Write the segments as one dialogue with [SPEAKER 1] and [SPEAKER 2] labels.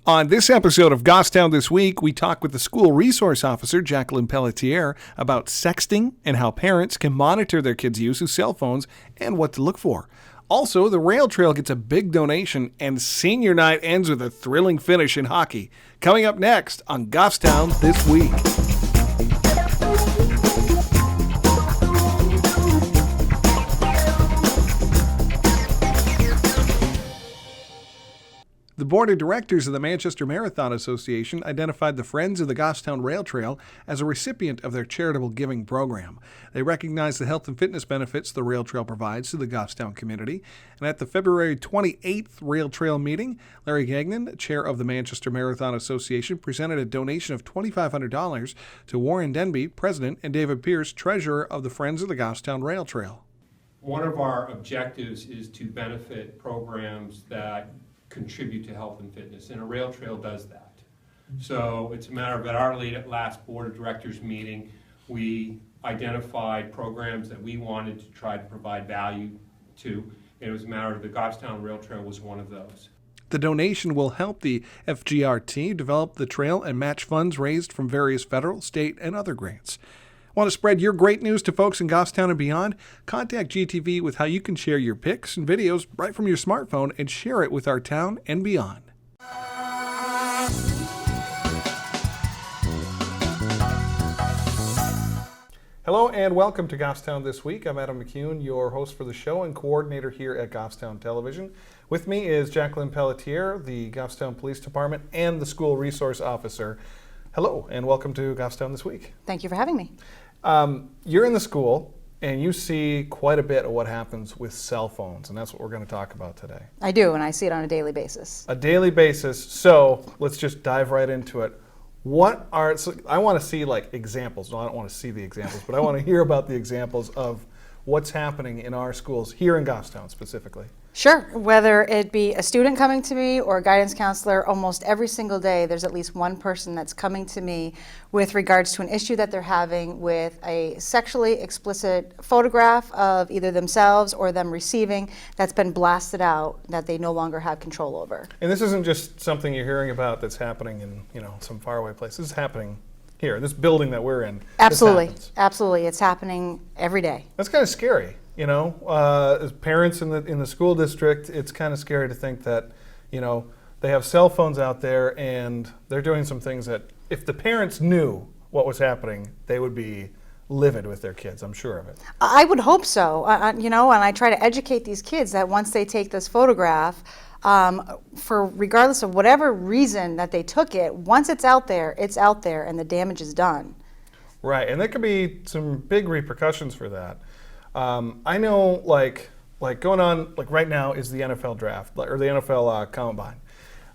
[SPEAKER 1] On this episode of Goffstown This Week, we talk with the school resource officer, Jacqueline Pelletier, about sexting and how parents can monitor their kids' use of cell phones and what to look for. Also, the rail trail gets a big donation, and senior night ends with a thrilling finish in hockey. Coming up next on Goffstown This Week. The board of directors of the Manchester Marathon Association identified the Friends of the Goffstown Rail Trail as a recipient of their charitable giving program. They recognize the health and fitness benefits the rail trail provides to the Goffstown community. And at the February 28th Rail Trail meeting, Larry Gagnon, chair of the Manchester Marathon Association, presented a donation of $2,500 to Warren Denby, president, and David Pierce, treasurer of the Friends of the Goffstown Rail Trail.
[SPEAKER 2] One of our objectives is to benefit programs that contribute to health and fitness, and a rail trail does that. So it's a matter of, at our last board of directors meeting, we identified programs that we wanted to try to provide value to, and it was a matter of the Goffstown Rail Trail was one of those.
[SPEAKER 1] The donation will help the FGRT develop the trail and match funds raised from various federal, state, and other grants. Want to spread your great news to folks in Goffstown and beyond? Contact GTV with how you can share your pics and videos right from your smartphone and share it with our town and beyond. Hello and welcome to Goffstown This Week. I'm Adam McCune, your host for the show and coordinator here at Goffstown Television. With me is Jacqueline Pelletier, the Goffstown Police Department and the School Resource Officer. Hello and welcome to Goffstown This Week.
[SPEAKER 3] Thank you for having me.
[SPEAKER 1] You're in the school and you see quite a bit of what happens with cell phones, and that's what we're going to talk about today.
[SPEAKER 3] I do, and I see it on a daily basis.
[SPEAKER 1] A daily basis. So let's just dive right into it. I want to see like examples. No, I don't want to see the examples, but I want to hear about the examples of what's happening in our schools here in Goffstown specifically.
[SPEAKER 3] Sure. Whether it be a student coming to me or a guidance counselor, almost every single day there's at least one person that's coming to me with regards to an issue that they're having with a sexually explicit photograph of either themselves or them receiving that's been blasted out that they no longer have control over.
[SPEAKER 1] And this isn't just something you're hearing about that's happening in, some faraway place. This is happening here, this building that we're in.
[SPEAKER 3] Absolutely. Absolutely. It's happening every day.
[SPEAKER 1] That's kind of scary. As parents in the school district, it's kind of scary to think that, they have cell phones out there and they're doing some things that if the parents knew what was happening, they would be livid with their kids. I'm sure of it.
[SPEAKER 3] I would hope so. And I try to educate these kids that once they take this photograph, for regardless of whatever reason that they took it, once it's out there and the damage is done.
[SPEAKER 1] Right, and there could be some big repercussions for that. I know, like going on, like right now is the NFL draft, or the NFL combine.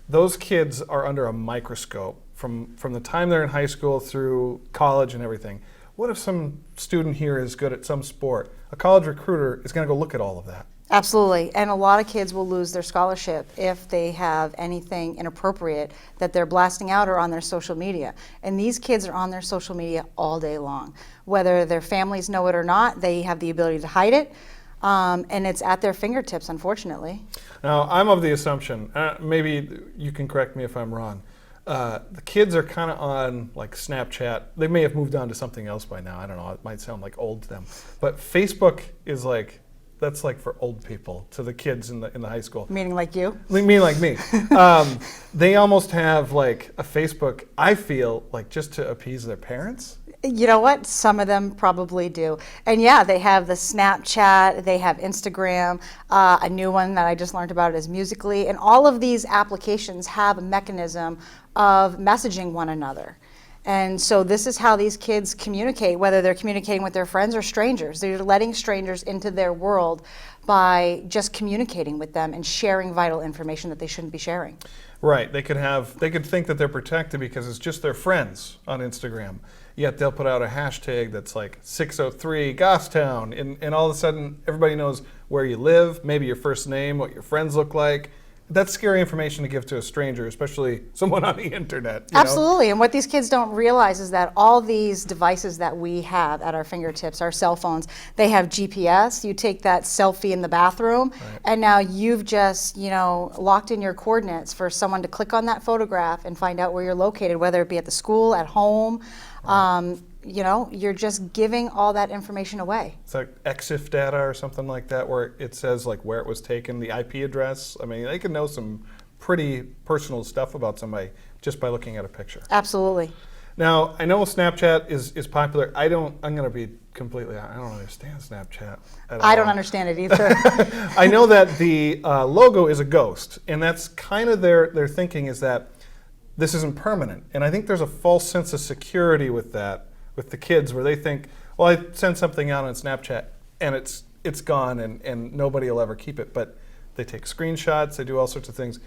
[SPEAKER 1] Those kids are under a microscope from the time they're in high school through college and everything. What if some student here is good at some sport? A college recruiter is going to go look at all of that.
[SPEAKER 3] Absolutely, and a lot of kids will lose their scholarship if they have anything inappropriate that they're blasting out or on their social media. And these kids are on their social media all day long. Whether their families know it or not, they have the ability to hide it, and it's at their fingertips, unfortunately. Now,
[SPEAKER 1] I'm of the assumption, maybe you can correct me if I'm wrong, the kids are kind of on like Snapchat. They may have moved on to something else by now. I don't know, it might sound like old to them. But Facebook is that's like for old people, to the kids in the high school.
[SPEAKER 3] Meaning like you?
[SPEAKER 1] Meaning like me. They almost have like a Facebook, I feel, like just to appease their parents.
[SPEAKER 3] You know what? Some of them probably do. And yeah, they have the Snapchat, they have Instagram, a new one that I just learned about is Musical.ly, and all of these applications have a mechanism of messaging one another. And so this is how these kids communicate, whether they're communicating with their friends or strangers. They're letting strangers into their world by just communicating with them and sharing vital information that they shouldn't be sharing.
[SPEAKER 1] Right. They could think that they're protected because it's just their friends on Instagram. Yet they'll put out a hashtag that's like 603 Goffstown, and all of a sudden everybody knows where you live, maybe your first name, what your friends look like, that's scary information to give to a stranger, especially someone on the internet. You know?
[SPEAKER 3] Absolutely. And what these kids don't realize is that all these devices that we have at our fingertips, our cell phones, they have GPS. You take that selfie in the bathroom, and now you've just, locked in your coordinates for someone to click on that photograph and find out where you're located, whether it be at the school, at home. You're just giving all that information away.
[SPEAKER 1] It's like EXIF data or something like that, where it says like where it was taken, the IP address. I mean, they can know some pretty personal stuff about somebody just by looking at a picture.
[SPEAKER 3] Absolutely.
[SPEAKER 1] Now, I know Snapchat is popular. I don't understand Snapchat at all.
[SPEAKER 3] I don't understand it either.
[SPEAKER 1] I know that the logo is a ghost, and that's kind of their thinking, is that this isn't permanent. And I think there's a false sense of security with that, with the kids, where they think, well, I send something out on Snapchat and it's gone and nobody will ever keep it. But they take screenshots, they do all sorts of things.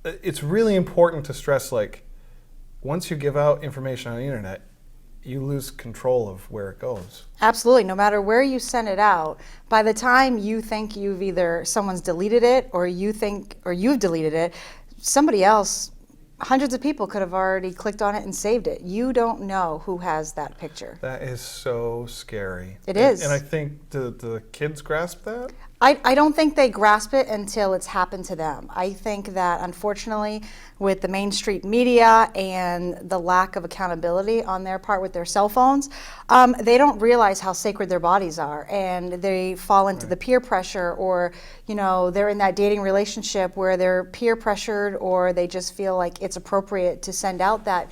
[SPEAKER 1] It's really important to stress, like, once you give out information on the internet, you lose control of where it goes.
[SPEAKER 3] Absolutely. No matter where you send it out, by the time you think someone's deleted it or you've deleted it, somebody else, hundreds of people could have already clicked on it and saved it. You don't know who has that picture.
[SPEAKER 1] That is so scary.
[SPEAKER 3] It is.
[SPEAKER 1] And I think, do the kids grasp that?
[SPEAKER 3] I don't think they grasp it until it's happened to them. I think that, unfortunately, with the mainstream media and the lack of accountability on their part with their cell phones, they don't realize how sacred their bodies are, and they fall into the peer pressure, or they're in that dating relationship where they're peer pressured, or they just feel like it's appropriate to send out that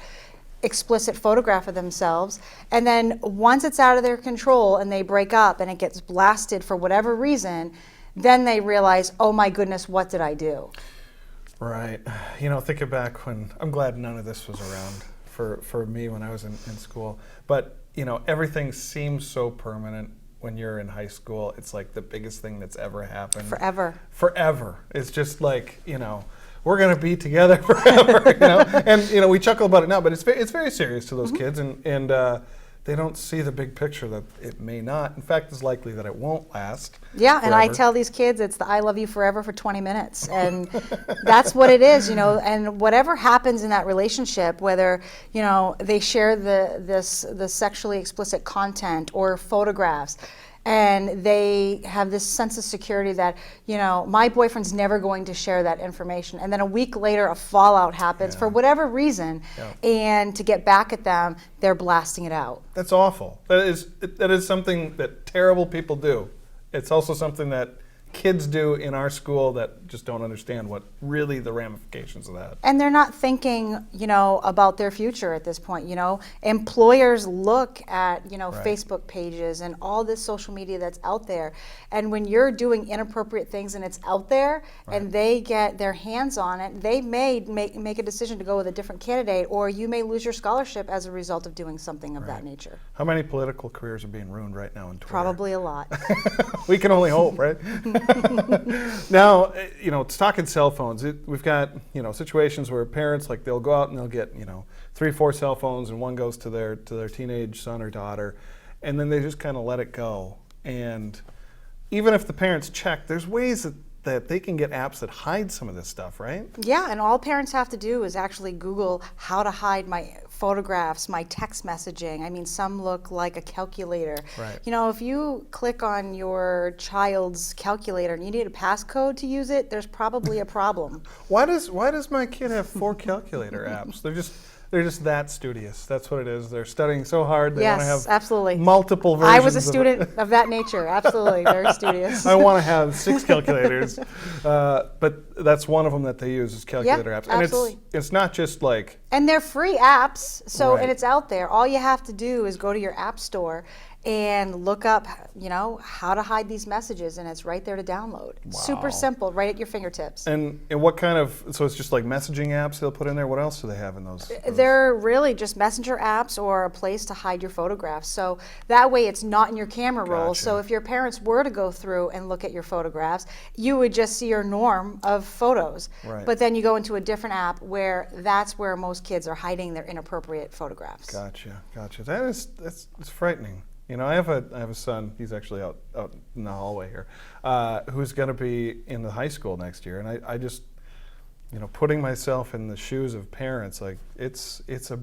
[SPEAKER 3] explicit photograph of themselves, and then once it's out of their control and they break up and it gets blasted for whatever reason, then they realize, oh my goodness, what did I do?
[SPEAKER 1] Right. Thinking back when, I'm glad none of this was around for me when I was in school, but everything seems so permanent when you're in high school. It's like the biggest thing that's ever happened. Forever. It's just like, we're going to be together forever, And, we chuckle about it now, but it's very serious to those kids, and they don't see the big picture that it may not. In fact, it's likely that it won't last.
[SPEAKER 3] Yeah,
[SPEAKER 1] forever.
[SPEAKER 3] And I tell these kids it's the I love you forever for 20 minutes. And that's what it is, and whatever happens in that relationship, whether, they share the sexually explicit content or photographs, and they have this sense of security that, my boyfriend's never going to share that information. And then a week later, a fallout happens for whatever reason. Yeah. And to get back at them, they're blasting it out.
[SPEAKER 1] That's awful. That is something that terrible people do. It's also something that kids do in our school that just don't understand what really the ramifications of that.
[SPEAKER 3] And they're not thinking, about their future at this point. Employers look at, Facebook pages and all this social media that's out there. And when you're doing inappropriate things and it's out there, and they get their hands on it, they may make a decision to go with a different candidate, or you may lose your scholarship as a result of doing something of that nature.
[SPEAKER 1] How many political careers are being ruined right now in Twitter?
[SPEAKER 3] Probably a lot.
[SPEAKER 1] We can only hope, right? Now, it's talking cell phones. We've got, situations where parents, like, they'll go out and they'll get, 3, 4 cell phones, and one goes to their teenage son or daughter, and then they just kind of let it go. And even if the parents check, there's ways that they can get apps that hide some of this stuff, right?
[SPEAKER 3] Yeah, and all parents have to do is actually Google how to hide my photographs, my text messaging. I mean, some look like a calculator.
[SPEAKER 1] Right.
[SPEAKER 3] If you click on your child's calculator and you need a passcode to use it, there's probably a problem.
[SPEAKER 1] Why does my kid have 4 calculator apps? They're just that studious. That's what it is. They're studying so hard. They want to have
[SPEAKER 3] absolutely.
[SPEAKER 1] multiple versions.
[SPEAKER 3] I was a student of that nature. Absolutely. Very studious.
[SPEAKER 1] I want to have 6 calculators. But that's one of them that they use is calculator apps. And
[SPEAKER 3] absolutely.
[SPEAKER 1] It's not just like...
[SPEAKER 3] And they're free apps, and it's out there. All you have to do is go to your app store and look up, how to hide these messages, and it's right there to download.
[SPEAKER 1] Wow.
[SPEAKER 3] Super simple, right at your fingertips.
[SPEAKER 1] And what kind of, so it's just like messaging apps they'll put in there? What else do they have in those?
[SPEAKER 3] They're really just messenger apps or a place to hide your photographs. So that way it's not in your camera roll.
[SPEAKER 1] Gotcha.
[SPEAKER 3] So if your parents were to go through and look at your photographs, you would just see your norm of photos.
[SPEAKER 1] Right.
[SPEAKER 3] But then you go into a different app where that's where most kids are hiding their inappropriate photographs.
[SPEAKER 1] Gotcha. That's frightening. I have a son. He's actually out in the hallway here, who's going to be in the high school next year, and putting myself in the shoes of parents, like it's a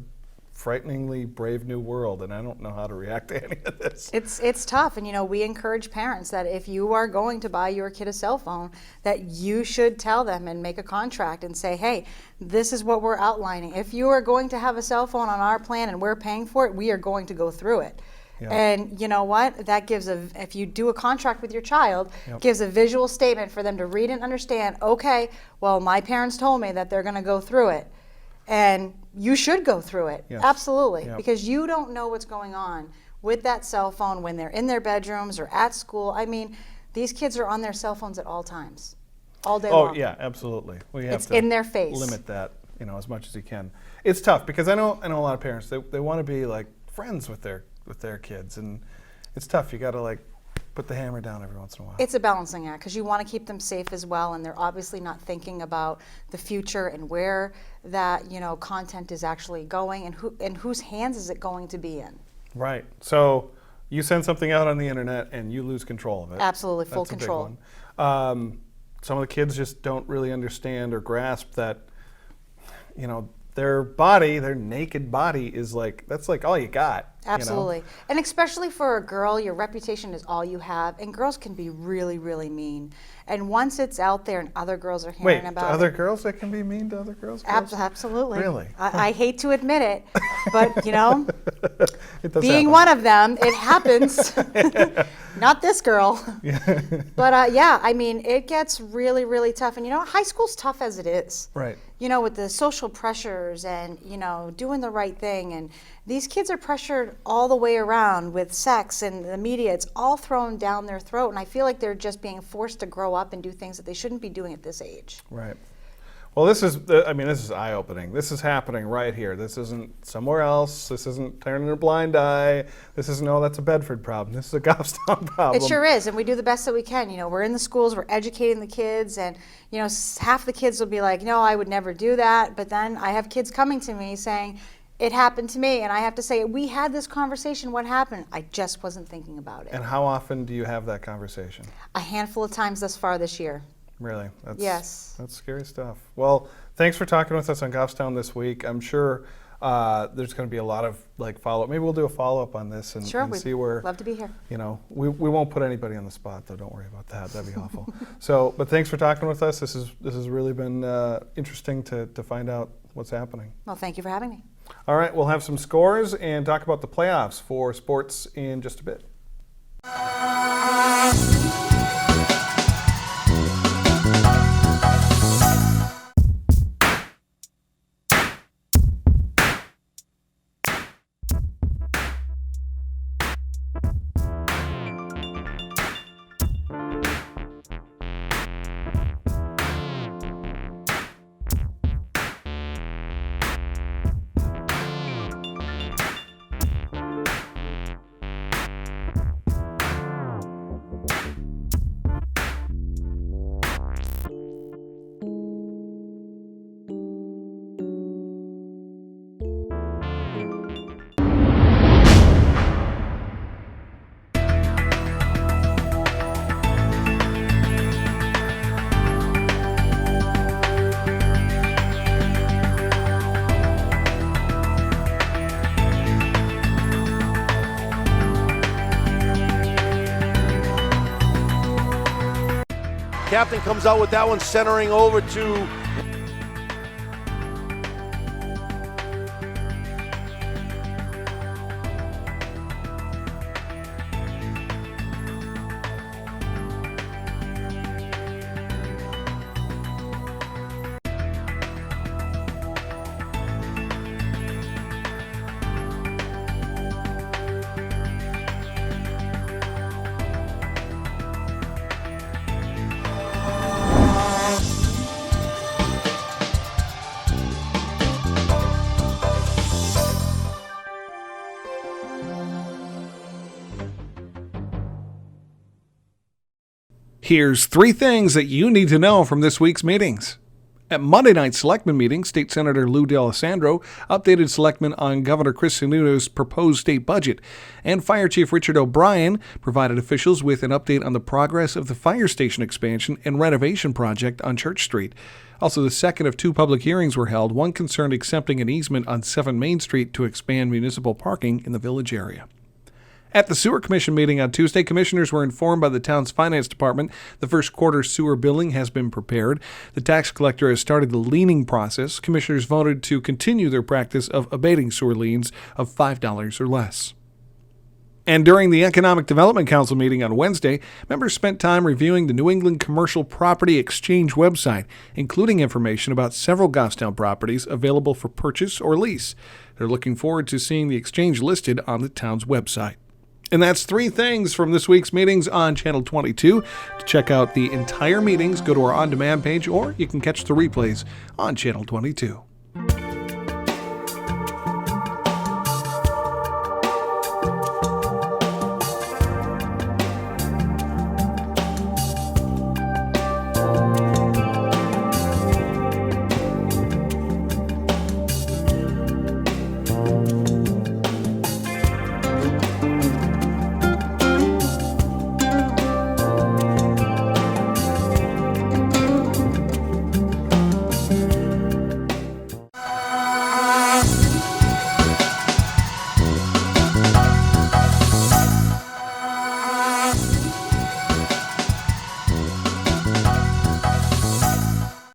[SPEAKER 1] frighteningly brave new world, and I don't know how to react to any of this.
[SPEAKER 3] It's tough, and we encourage parents that if you are going to buy your kid a cell phone, that you should tell them and make a contract and say, hey, this is what we're outlining. If you are going to have a cell phone on our plan and we're paying for it, we are going to go through it.
[SPEAKER 1] Yeah.
[SPEAKER 3] And you know what? That gives if you do a contract with your child,
[SPEAKER 1] Yep.
[SPEAKER 3] gives a visual statement for them to read and understand, okay, well, my parents told me that they're going to go through it. And you should go through it.
[SPEAKER 1] Yes.
[SPEAKER 3] Absolutely.
[SPEAKER 1] Yep.
[SPEAKER 3] Because you don't know what's going on with that cell phone when they're in their bedrooms or at school. I mean, these kids are on their cell phones at all times, all day long.
[SPEAKER 1] Oh yeah, absolutely. We have
[SPEAKER 3] It's
[SPEAKER 1] to
[SPEAKER 3] in their face.
[SPEAKER 1] limit that, as much as you can. It's tough because I know a lot of parents, they want to be like friends with their kids, and it's tough. You got to like put the hammer down every once in a while.
[SPEAKER 3] It's a balancing act because you want to keep them safe as well, and they're obviously not thinking about the future and where that content is actually going, and whose hands is it going to be in.
[SPEAKER 1] Right. So you send something out on the internet and you lose control of it.
[SPEAKER 3] Absolutely, full
[SPEAKER 1] That's a big
[SPEAKER 3] control.
[SPEAKER 1] one. Some of the kids just don't really understand or grasp that, their body, their naked body is that's like all you got.
[SPEAKER 3] Absolutely. And especially for a girl, your reputation is all you have, and girls can be really, really mean. And once it's out there and other girls are hearing
[SPEAKER 1] Wait,
[SPEAKER 3] about
[SPEAKER 1] to other
[SPEAKER 3] it.
[SPEAKER 1] girls that can be mean to other girls?
[SPEAKER 3] Absolutely.
[SPEAKER 1] Really?
[SPEAKER 3] I hate to admit it, but
[SPEAKER 1] It does
[SPEAKER 3] being
[SPEAKER 1] happen.
[SPEAKER 3] one of them, it happens. Not this girl. But yeah, I mean, it gets really, really tough. And high school's tough as it is.
[SPEAKER 1] Right.
[SPEAKER 3] With the social pressures and, doing the right thing. And these kids are pressured all the way around with sex and the media. It's all thrown down their throat. And I feel like they're just being forced to grow up and do things that they shouldn't be doing at this age.
[SPEAKER 1] Right. Well, this is eye-opening. This is happening right here. This isn't somewhere else. This isn't turning a blind eye. This isn't, that's a Bedford problem. This is a Goffstown problem.
[SPEAKER 3] It sure is, and we do the best that we can. We're in the schools, we're educating the kids, and half the kids will be like, no, I would never do that. But then I have kids coming to me saying, it happened to me, and I have to say, we had this conversation. What happened? I just wasn't thinking about it.
[SPEAKER 1] And how often do you have that conversation?
[SPEAKER 3] A handful of times thus far this year.
[SPEAKER 1] Really?
[SPEAKER 3] Yes.
[SPEAKER 1] That's scary stuff. Well, thanks for talking with us on Goffstown this week. I'm sure there's going to be a lot of follow-up. Maybe we'll do a follow-up on this and see where.
[SPEAKER 3] Love to be here.
[SPEAKER 1] We won't put anybody on the spot though. Don't worry about that. That'd be awful. But thanks for talking with us. This has really been interesting to find out what's happening.
[SPEAKER 3] Well, thank you for having me.
[SPEAKER 1] All right, we'll have some scores and talk about the playoffs for sports in just a bit.
[SPEAKER 4] Captain comes out with that one, centering over to
[SPEAKER 1] Here's 3 things that you need to know from this week's meetings. At Monday night's Selectmen meeting, State Senator Lou D'Alessandro updated Selectmen on Governor Chris Sununu's proposed state budget, and Fire Chief Richard O'Brien provided officials with an update on the progress of the fire station expansion and renovation project on Church Street. Also, the second of 2 public hearings were held, one concerned accepting an easement on 7 Main Street to expand municipal parking in the village area. At the Sewer Commission meeting on Tuesday, commissioners were informed by the town's finance department the first quarter sewer billing has been prepared. The tax collector has started the liening process. Commissioners voted to continue their practice of abating sewer liens of $5 or less. And during the Economic Development Council meeting on Wednesday, members spent time reviewing the New England Commercial Property Exchange website, including information about several Goffstown properties available for purchase or lease. They're looking forward to seeing the exchange listed on the town's website. And that's 3 things from this week's meetings on Channel 22. To check out the entire meetings, go to our on-demand page, or you can catch the replays on Channel 22.